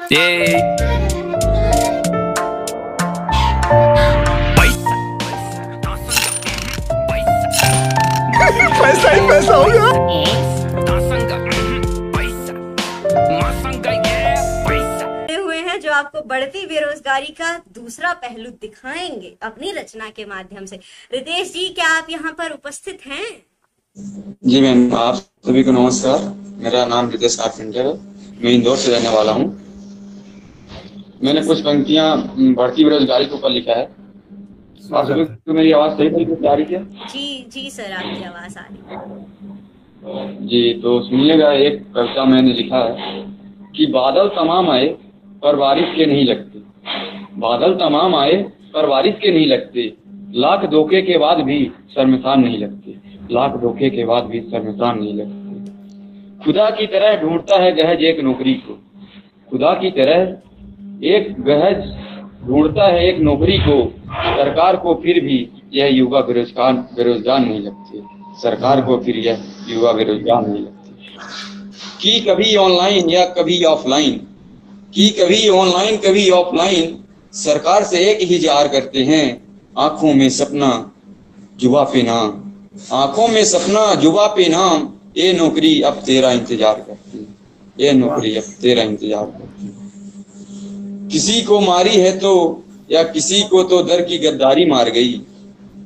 ये पैसा ही पैसा होगा। हुए हैं जो आपको बढ़ती बेरोजगारी का दूसरा पहलू दिखाएंगे अपनी रचना के माध्यम से। रितेश जी, क्या आप यहाँ पर उपस्थित हैं? जी मैम, आप सभी को नमस्कार। मेरा नाम रितेश कारपेंटर है, मैं इंदौर से रहने वाला हूँ। मैंने कुछ पंक्तियाँ बढ़ती बेरोजगारी के ऊपर लिखा है। आप सभी को मेरी आवाज सही तरीके से आ रही है? जी जी सर, आपकी आवाज आ रही है। जी, तो सुनिएगा। एक कविता मैंने लिखा है कि बादल तमाम आए पर बारिश के नहीं लगते, बादल तमाम आए पर बारिश के नहीं लगते, लाख धोखे के बाद भी शर्मसार नहीं लगते, लाख धोखे के बाद भी शर्मसार नहीं लगते। खुदा की तरह ढूंढता है गहज एक नौकरी को, खुदा की तरह एक गहज ढूंढता है एक नौकरी को, सरकार को फिर भी यह युवा बेरोजगार नहीं लगते, सरकार को फिर यह युवा बेरोजगार नहीं लगते। कि कभी ऑनलाइन या कभी ऑफलाइन, कि कभी ऑनलाइन कभी ऑफलाइन, सरकार से एक ही जार करते हैं, आंखों में सपना जुबा पे नाम, आंखों में सपना जुबा पे नाम, ये नौकरी अब तेरा इंतजार करती है, ये नौकरी अब तेरा इंतजार करती है। किसी को मारी है तो या किसी को तो दर की गद्दारी मार गई,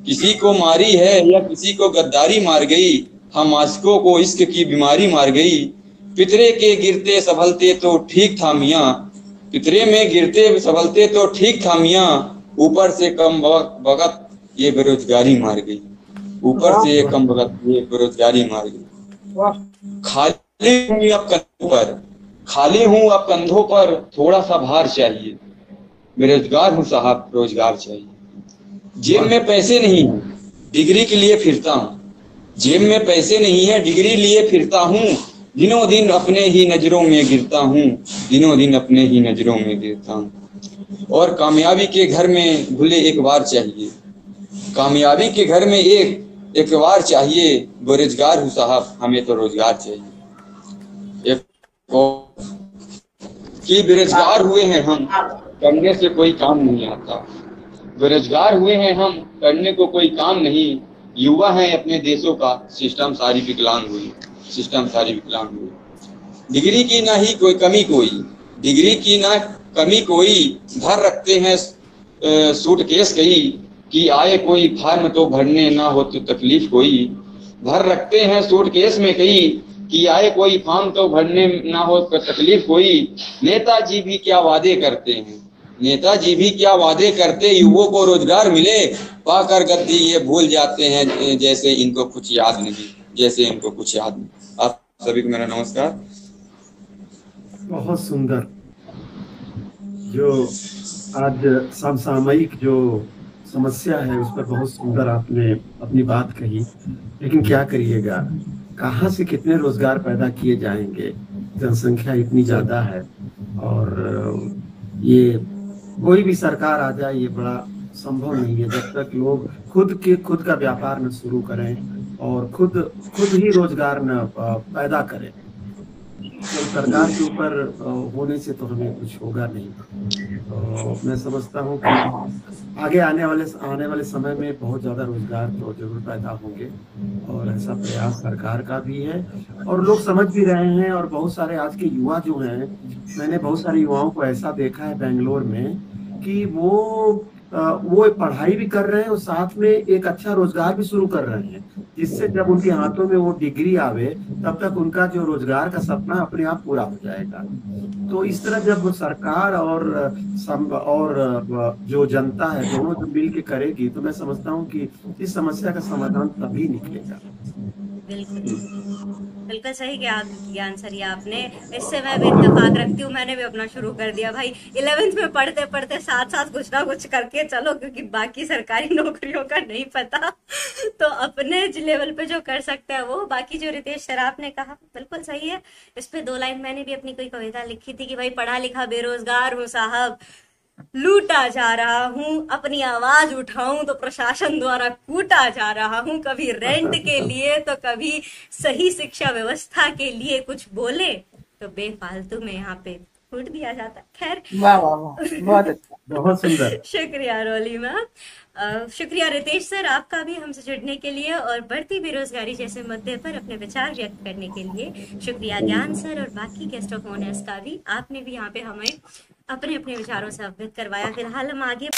किसी को मारी है या किसी को गद्दारी मार गई, हम आशिकों को इश्क की बीमारी मार गई। पितरे के गिरते संभलते तो ठीक था मियाँ, पितरे में गिरते संभलते तो ठीक था मियाँ, ऊपर से कम वक्त ये बेरोजगारी मार गई, ऊपर से ये कम वक्त ये बेरोजगारी मार गई। खाली हूँ अब कंधों पर, खाली हूँ अब कंधों पर, थोड़ा सा भार चाहिए, बेरोजगार हूँ साहब रोजगार चाहिए। जेब में पैसे नहीं है डिग्री के लिए फिरता हूँ, जेब में पैसे नहीं है डिग्री लिए फिरता हूँ, दिनों दिन अपने ही नजरों में गिरता हूँ, दिनों दिन अपने ही नजरों में गिरता हूँ। और कामयाबी के घर में भूले एक बार चाहिए, कामयाबी के घर में एक बार चाहिए, बेरोजगार हूँ साहब हमें तो रोजगार चाहिए। एक कि बेरोजगार हुए हैं हम, करने से कोई काम नहीं आता, बेरोजगार हुए हैं हम, करने को कोई काम नहीं, युवा हैं अपने देशों का सिस्टम सारी विकलांग हुई, सिस्टम सारी विकलांग हुई। डिग्री की ना ही कोई कमी कोई, डिग्री की ना कमी कोई, भर रखते हैं सूटकेस कई, कि आए कोई फार्म तो भरने ना हो तो तकलीफ कोई, भर रखते हैं सूटकेस में कई, कि आए कोई फॉर्म तो भरने ना हो तो तकलीफ कोई। नेताजी भी क्या वादे करते हैं, नेताजी भी क्या वादे करते, युवकों को रोजगार मिले, पाकर गद्दी ये भूल जाते हैं जैसे इनको कुछ याद नहीं, जैसे इनको कुछ याद नहीं। आप सभी को मेरा नमस्कार। बहुत सुंदर। जो आज समसामयिक जो समस्या है उस पर बहुत सुंदर आपने अपनी बात कही, लेकिन क्या करिएगा, कहाँ से कितने रोजगार पैदा किए जाएंगे, जनसंख्या इतनी ज्यादा है, और ये कोई भी सरकार आ जाए ये बड़ा संभव नहीं है जब तक लोग खुद का व्यापार न शुरू करें और खुद ही रोजगार न पैदा करें। तो सरकार के ऊपर होने से तो हमें कुछ होगा नहीं। तो मैं समझता हूँ कि आगे आने वाले समय में बहुत ज्यादा रोजगार तो जरूर पैदा होंगे, और ऐसा प्रयास सरकार का भी है और लोग समझ भी रहे हैं। और बहुत सारे आज के युवा जो हैं, मैंने बहुत सारे युवाओं को ऐसा देखा है बेंगलोर में कि वो पढ़ाई भी कर रहे हैं और साथ में एक अच्छा रोजगार भी शुरू कर रहे हैं, जिससे जब उनके हाथों में वो डिग्री आवे तब तक उनका जो रोजगार का सपना अपने आप पूरा हो जाएगा। तो इस तरह जब सरकार और जो जनता है दोनों जब मिल के करेगी तो मैं समझता हूँ कि इस समस्या का समाधान तभी निकलेगा। बिल्कुल सही किया आंसर ये आपने। इससे मैं भी इत्तेफाक रखती हूँ, मैंने भी अपना शुरू कर दिया भाई। 11th में पढ़ते पढ़ते साथ साथ कुछ ना कुछ करके चलो, क्योंकि बाकी सरकारी नौकरियों का नहीं पता तो अपने लेवल पे जो कर सकते हैं वो। बाकी जो रितेश सर आपने कहा बिल्कुल सही है। इस पे 2 लाइन मैंने भी अपनी कोई कविता लिखी थी कि भाई पढ़ा लिखा बेरोजगार हूँ साहब, लूटा जा रहा हूँ, अपनी आवाज उठाऊं तो प्रशासन द्वारा कूटा जा रहा हूँ, कभी रेंट के लिए तो कभी सही शिक्षा व्यवस्था के लिए कुछ बोले तो बेफालतू में यहाँ पे फूट दिया जाता है। खैर, वाह वाह वाह, बहुत अच्छा। बहुत सुंदर। शुक्रिया रोली मैम। शुक्रिया रितेश सर आपका भी हमसे जुड़ने के लिए और बढ़ती बेरोजगारी जैसे मुद्दे पर अपने विचार व्यक्त करने के लिए। शुक्रिया ज्ञान सर और बाकी गेस्ट ऑफ ऑनर्स का भी, आपने भी यहाँ पे हमें अपने अपने विचारों से अवगत करवाया। फिलहाल हम आगे